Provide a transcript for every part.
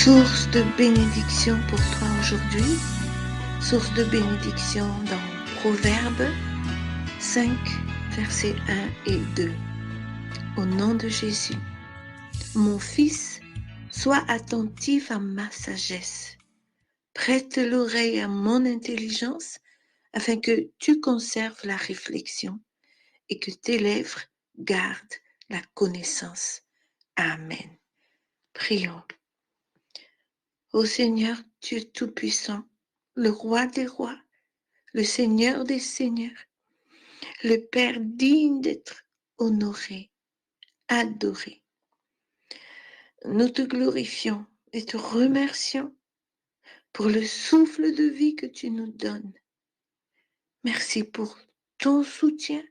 source de bénédiction pour toi aujourd'hui, source de bénédiction dans Proverbes 5, versets 1 et 2. Au nom de Jésus, mon fils, sois attentif à ma sagesse, prête l'oreille à mon intelligence, afin que tu conserves la réflexion et que tes lèvres gardent la connaissance. Amen. Prions. Ô Seigneur, Dieu Tout-Puissant, le Roi des rois, le Seigneur des seigneurs, le Père digne d'être honoré, adoré. Nous te glorifions et te remercions pour le souffle de vie que tu nous donnes. Merci pour ton soutien,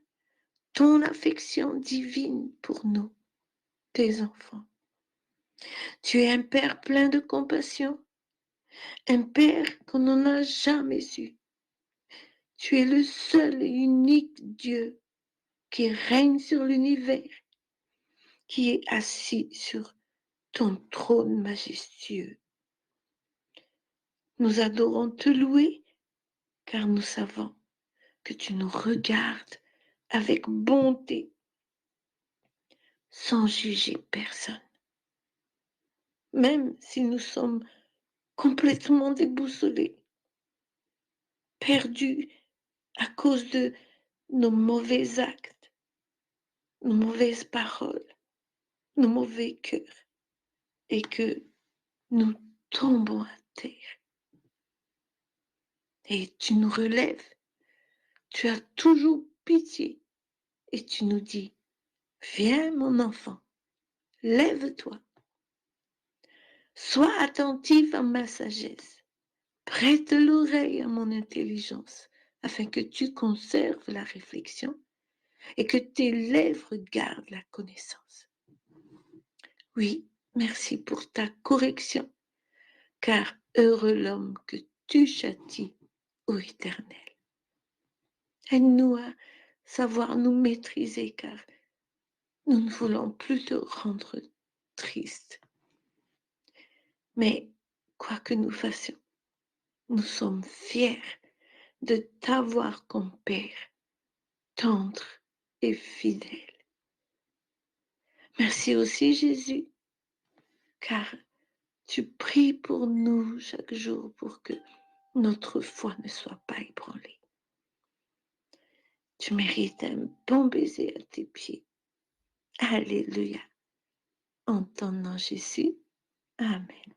ton affection divine pour nous, tes enfants. Tu es un Père plein de compassion, un Père qu'on n'en a jamais eu. Tu es le seul et unique Dieu qui règne sur l'univers, qui est assis sur ton trône majestueux. Nous adorons te louer, car nous savons que tu nous regardes avec bonté, sans juger personne. Même si nous sommes complètement déboussolés, perdus à cause de nos mauvais actes, nos mauvaises paroles, nos mauvais cœurs, et que nous tombons à terre. Et tu nous relèves, tu as toujours pitié, et tu nous dis, viens mon enfant, lève-toi, sois attentif à ma sagesse, prête l'oreille à mon intelligence, afin que tu conserves la réflexion et que tes lèvres gardent la connaissance. Oui, merci pour ta correction, car heureux l'homme que tu châties, ô Éternel. Aide-nous à savoir nous maîtriser, car nous ne voulons plus te rendre triste. Mais quoi que nous fassions, nous sommes fiers de t'avoir comme Père, tendre et fidèle. Merci aussi Jésus, car tu pries pour nous chaque jour pour que notre foi ne soit pas ébranlée. Tu mérites un bon baiser à tes pieds. Alléluia. En ton nom Jésus. Amen.